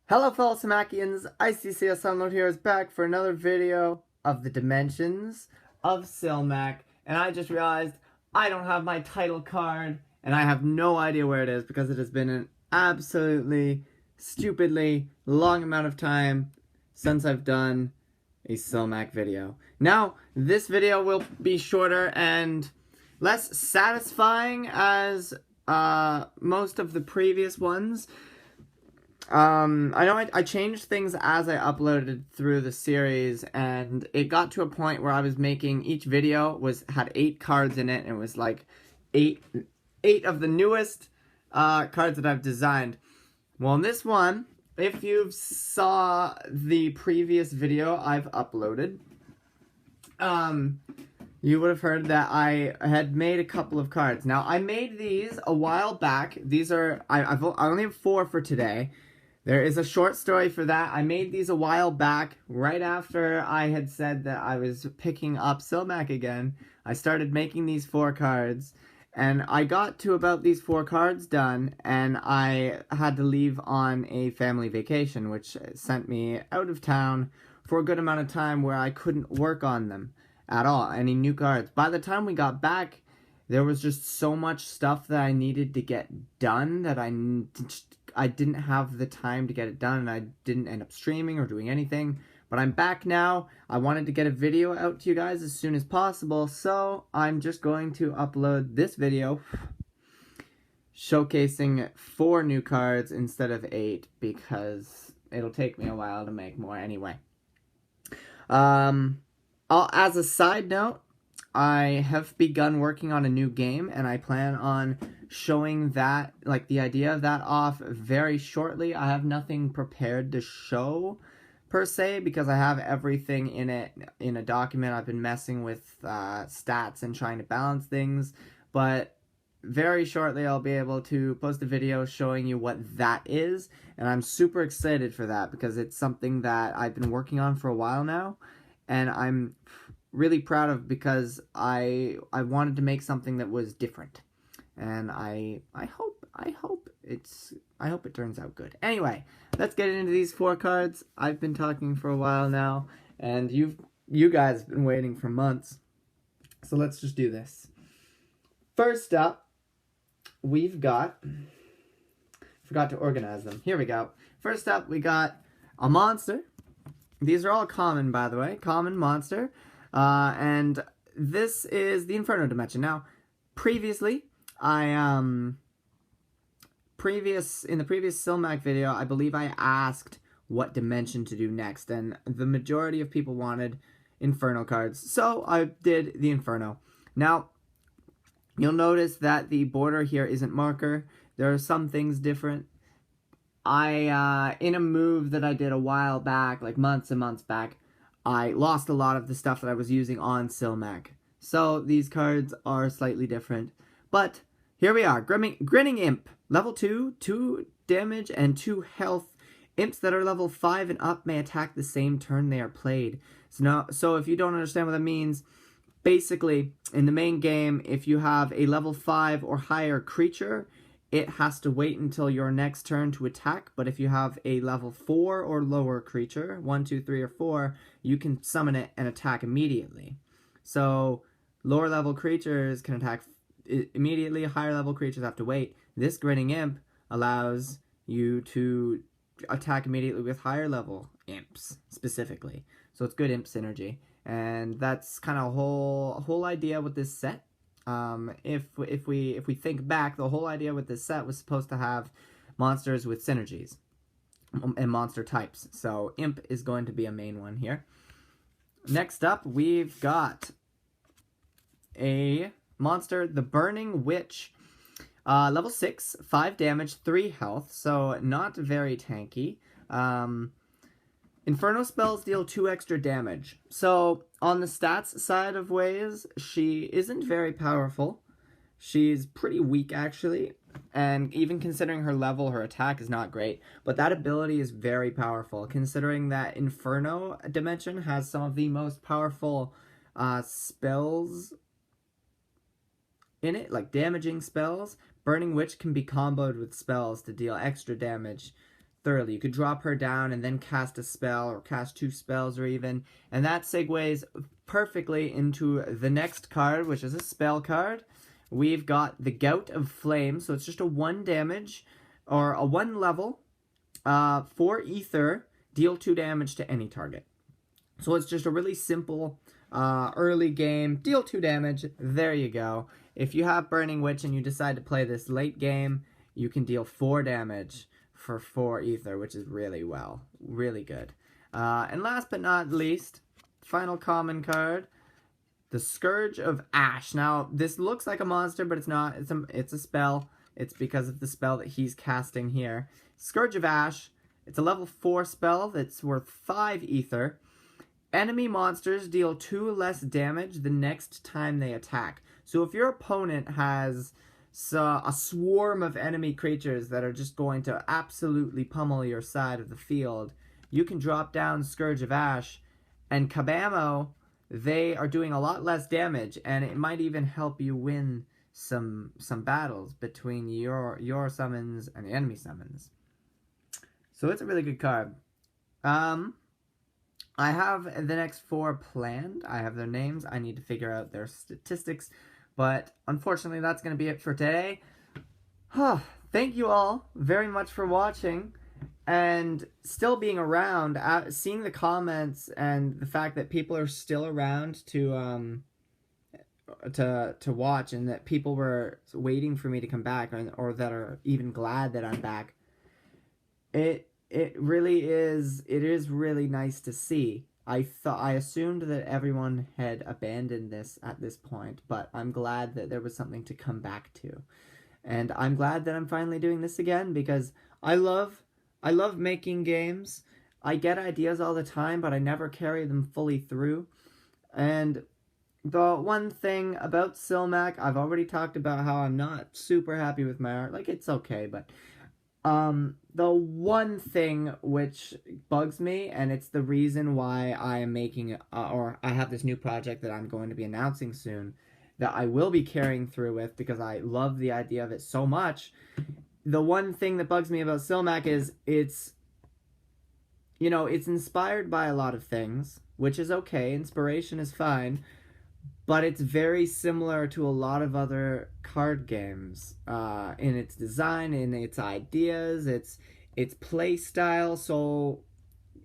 Hello fellow Cilmacians, ICCS Sunlord here is back for another video of the dimensions of Cilmac, and I just realized I don't have my title card, and I have no idea where it is because it has been an absolutely stupidly long amount of time since I've done a Cilmac video. Now, this video will be shorter and less satisfying as most of the previous ones. I know I changed things as I uploaded through the series, and it got to a point where I was making each video had 8 cards in it, and it was like eight of the newest cards that I've designed. Well, in this one, if you saw the previous video I've uploaded, you would have heard that I had made a couple of cards. Now, I made these a while back. These are, I only have 4 for today. There is a short story for that. I made these a while back, right after I had said that I was picking up Cilmac again. I started making these 4 cards, and I got to about these 4 cards done, and I had to leave on a family vacation, which sent me out of town for a good amount of time where I couldn't work on them at all, any new cards. By the time we got back, there was just so much stuff that I needed to get done that I didn't have the time to get it done, and I didn't end up streaming or doing anything. But I'm back now. I wanted to get a video out to you guys as soon as possible, so I'm just going to upload this video showcasing 4 new cards instead of 8 because it'll take me a while to make more anyway. As a side note, I have begun working on a new game, and I plan on showing that, like, the idea of that off very shortly. I have nothing prepared to show, per se, because I have everything in it in a document. I've been messing with stats and trying to balance things, but very shortly I'll be able to post a video showing you what that is, and I'm super excited for that because it's something that I've been working on for a while now, and I'm really proud of because I wanted to make something that was different, and I hope it turns out good. Anyway, let's get into these 4 cards. I've been talking for a while now, and you guys have been waiting for months, so let's just do this. First up, we've got, forgot to organize them. Here we go. First up, we got a monster. These are all common, by the way. Common monster. And this is the Inferno dimension. Now, previously, in the previous Cilmac video, I believe I asked what dimension to do next, and the majority of people wanted Inferno cards, so I did the Inferno. Now, you'll notice that the border here isn't marker. There are some things different. In a move that I did a while back, like months and months back, I lost a lot of the stuff that I was using on Cilmac. So these cards are slightly different. But here we are. Grinning Imp. Level 2, 2 damage and 2 health. Imps that are level 5 and up may attack the same turn they are played. So if you don't understand what that means, basically, in the main game, if you have a level 5 or higher creature, it has to wait until your next turn to attack, but if you have a level 4 or lower creature, 1, 2, 3, or 4, you can summon it and attack immediately. So, lower level creatures can attack immediately, higher level creatures have to wait. This Grinning Imp allows you to attack immediately with higher level imps, specifically. So it's good imp synergy, and that's kind of whole idea with this set. If we think back, the whole idea with this set was supposed to have monsters with synergies and monster types. So Imp is going to be a main one here. Next up, we've got a monster, the Burning Witch. Level 6, 5 damage, 3 health, so not very tanky. Inferno spells deal 2 extra damage. So, on the stats side of ways, she isn't very powerful. She's pretty weak, actually. And even considering her level, her attack is not great. But that ability is very powerful, considering that Inferno dimension has some of the most powerful spells in it, like damaging spells. Burning Witch can be comboed with spells to deal extra damage thoroughly. You could drop her down and then cast a spell, or cast 2 spells, or even, and that segues perfectly into the next card, which is a spell card. We've got the Gout of Flame, so it's just a 1 damage, or a 1 level, 4 ether, deal 2 damage to any target. So it's just a really simple early game, deal 2 damage, there you go. If you have Burning Witch and you decide to play this late game, you can deal 4 damage for 4 ether, which is really good. And last but not least, final common card, the Scourge of Ash. Now, this looks like a monster, but it's not. It's a spell. It's because of the spell that he's casting here. Scourge of Ash, it's a level 4 spell that's worth 5 ether. Enemy monsters deal 2 less damage the next time they attack. So if your opponent has a swarm of enemy creatures that are just going to absolutely pummel your side of the field, you can drop down Scourge of Ash, and kabamo, they are doing a lot less damage, and it might even help you win some battles between your summons and the enemy summons. So it's a really good card. I have the next 4 planned. I have their names. I need to figure out their statistics. But unfortunately, that's going to be it for today. Thank you all very much for watching and still being around. Seeing the comments and the fact that people are still around to watch, and that people were waiting for me to come back, or that are even glad that I'm back. It really is. It is really nice to see. I assumed that everyone had abandoned this at this point, but I'm glad that there was something to come back to. And I'm glad that I'm finally doing this again, because I love making games. I get ideas all the time, but I never carry them fully through. And the one thing about Cilmac, I've already talked about how I'm not super happy with my art. Like, it's okay, but the one thing which bugs me, and it's the reason why I am making, or I have this new project that I'm going to be announcing soon, that I will be carrying through with, because I love the idea of it so much. The one thing that bugs me about Cilmac is it's inspired by a lot of things, which is okay, inspiration is fine, but it's very similar to a lot of other card games in its design, in its ideas, its play style. So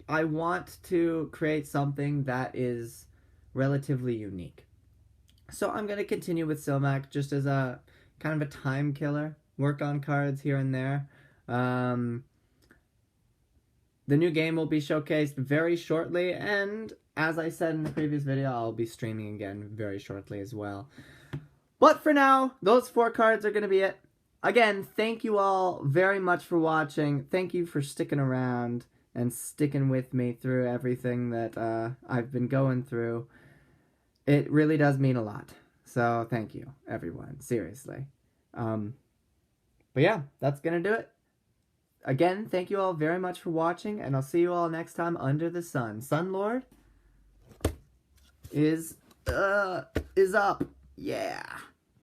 I want to create something that is relatively unique. So I'm going to continue with Cilmac just as a kind of a time killer, work on cards here and there. The new game will be showcased very shortly, and as I said in the previous video, I'll be streaming again very shortly as well. But for now, those 4 cards are going to be it. Again, thank you all very much for watching. Thank you for sticking around and sticking with me through everything that I've been going through. It really does mean a lot. So thank you, everyone. Seriously. But yeah, that's going to do it. Again, thank you all very much for watching, and I'll see you all next time under the sun. Sunlord is up. Yeah.